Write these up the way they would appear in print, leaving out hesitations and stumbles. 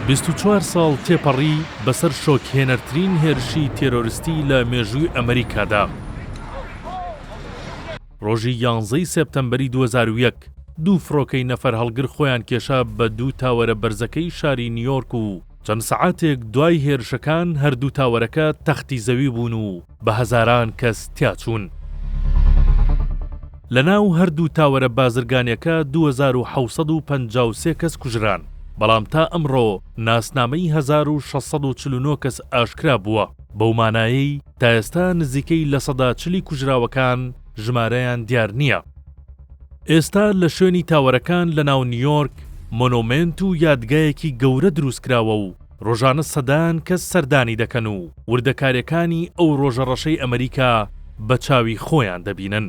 24 ساڵ تێپەڕی بەسەر شۆکهێنەرترین هێرشی تێرۆریستی لە مێژووی ئەمریکادا. ڕۆژی 11 سێپتەمبەری 2001 دوو فڕۆکەی نەفەر هەڵگر خۆیان کێشا بە دوو تاوەرە بەرزەکەی شاری نیویۆرک و چەند سەعاتێک دوای هێرشەکان هەردوو تاوەرەکە تەختی زەوی بوون و بە هەزاران کەس تیاچوون. لەناو هەردوو تاوەرە بازرگانیەکە 2753 کەس کوژران، بەڵام تا ئەمڕۆ ناسنامەی 1649 کەس ئاشکرا بووە. بەو مانایەی تا ئێستا نزیکەی لە 140 کوژراوەکان ژمارەیان دیار نییە. ئێستا لە شوێنی تاوەرەکان لە ناو نیویۆرک مۆنۆمنت و یادگایەکی گەورە دروستکراوە و ڕۆژانە سەدان کەس سەردانی دەکەن و وردەکاریەکانی ئەو ڕۆژە ڕەشەی ئەمریکا بە چاوی خۆیان دەبینن.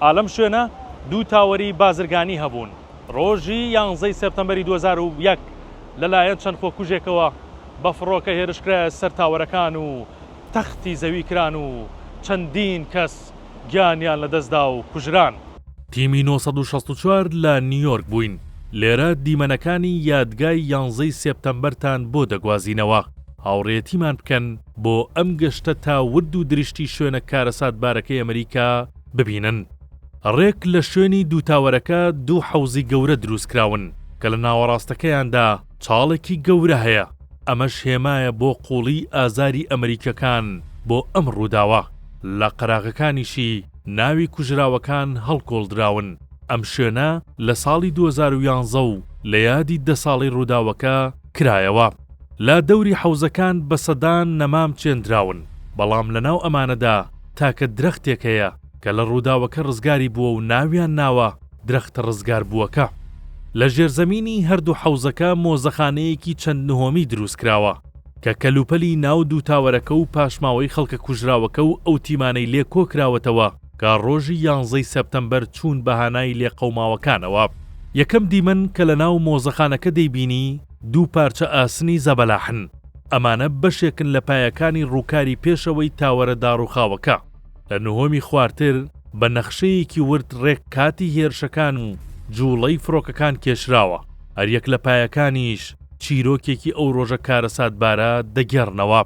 ئالەم شوێنە دوو تاوەری بازرگانی هەبوون. ڕۆژی 11 سێپتەمبەری 2001 لەلایەن چەند خۆکوژێکەوە بە فڕۆکە هێرشکرا سەر تاوەرەکان و تەختی زەوی کران و چەندین کەس گیانیان لەدەستدا و کوژران. تیمی 964 لە نیویۆرک بووین. لێرە دیمەنەکانی یادگای 11 سێپتەمبەرتان بۆ دەگوازینەوە. هاوڕێتیمان بکەن بۆ ئەم گەشتە تا ورد و دریشتی شوێنە کارەساتبارەکەی ئەمریکا ببینن. ڕێک لە شوێنی دوو تاوەرەکە دوو حەوزی گەورە دروستکراون کە لە ناوەڕاستەکەیاندا چاڵێکی گەورە هەیە. ئەمەش هێمایە بۆ قوڵی ئازاری ئەمریکەکان بۆ ئەم ڕووداوە. لە قەراغەکانیشی ناوی کوژراوەکان هەڵکۆڵدراون. ئەم شوێنە لە ساڵی 2011 و لە یادی 10 ساڵی ڕووداوەکە کرایەوە. لە دەوری حەوزەکان بە سەدان نەمام چێندراون، بەڵام لەناو ئەمانەدا تاکە درەختێک هەیە کە لە ڕووداوەکە ڕزگاری بووە و ناویان ناوە درەختە ڕزگار بووەکە. لە ژێرزەمینی هەردوو حەوزەکە مۆزەخانەیەکی چەند نهۆمی دروستکراوە کە کەلوپەلی ناو دوو تاوەرەکە و پاشماوەی خەڵکە کوژراوەکە و ئەو تیمانەی لێ کۆکراوەتەوە کە ڕۆژی 11 سێپتەمبەر چوون بەهانای لێ قەوماوەکانەوە. یەکەم دیمەن کە لە ناو مۆزەخانەکە دەیبینی دوو پارچە ئاسنی زەبەلاحن. ئەمانە بەشێکن لە پایەکانی ڕووکاری پێشەوەی تاوەرە داڕوخاوەکە. لە نهۆمی خوارتر بە نەخشەیەکی ورد ڕێک کاتی هێرشەکان و جوڵەی فڕۆکەکان کێشراوە. هەریەک لە پایەکانیش چیرۆکێکی ئەو ڕۆژە کارەساتبارە دەگێڕنەوە.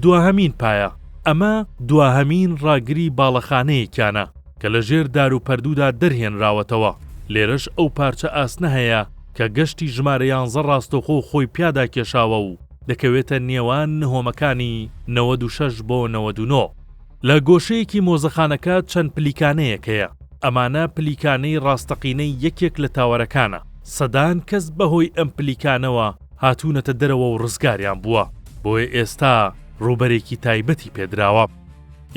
دواهەمین پایە، ئەمە دواهەمین ڕاگری باڵەخانەیەکیانە کە لە ژێر دار و پەردوودا دەرهێنراوەتەوە. لێرەش ئەو پارچە ئاسنە هەیە کە گەشتی ژمارە 11 ڕاستەوخۆ خۆی پیادا کێشاوە و دەکەوێتە نێوان نهۆمەکانی 96 بۆ 99. لە گۆشەیەکی مۆزەخانەکە چەند پلیکانەیەک هەیە. ئەمانە پلیکانەی ڕاستەقینەی یەکێک لە تاوەرەکانە. سەدان کەس بەهۆی ئەم پلیکانەوە هاتوونەتە دەرەوە و ڕزگاریان بووە. بۆیە ئێستا ڕووبەرێکی تایبەتی پێدراوە.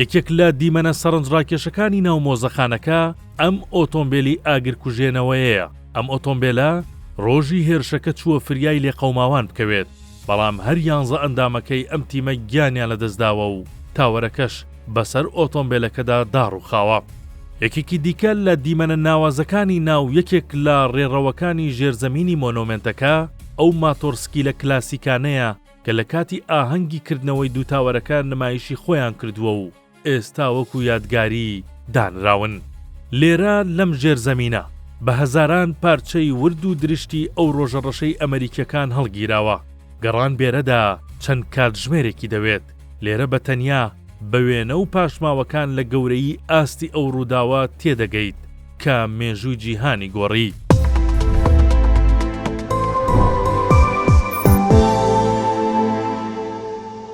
یەکێک لە دیمەنە سەرنجڕاکێشەکانی ناو مۆزەخانەکە ئەم ئۆتۆمبیلی ئاگرکوژێنەوەیەیە. ئەم ئۆتۆمبیلە ڕۆژی هێرشەکە چووە فریای لێ قەوماوان بکەوێت، بەڵام هەر 11 ئەندامەکەی ئەم تیمە گیانیان لەدەستداوە و تاوەرەکەش بەسەر ئۆتۆمبیلەکەدا داڕوخاوە. یەکێکی دیکە لە دیمەنە ناوازەکانی ناو یەکێک لە ڕێڕەوەکانی ژێرزەمینی مۆنۆمنتەکە ئەو ماتۆرسکیلە کلاسیکانەیە کە لە کاتی ئاهەنگی کردنەوەی دوو تاوەرەکە نمایشی خۆیان کردووە و ئێستا وەکو یادگاری دانراون. لێرە لەم ژێرزەمینە بە هەزاران پارچەی ورد و درشتی ئەو ڕۆژە ڕەشەی ئەمریکەکان هەڵگیراوە. گەڕان بێرەدا چەند کاتژمێرێکی دەوێت. لێرە بە تەنیا بە وێنە و پاشماوەکان لە گەورەی ئاستی ئەو ڕووداوە تێدەگەیت کە مێژووی جیهانی گۆڕی.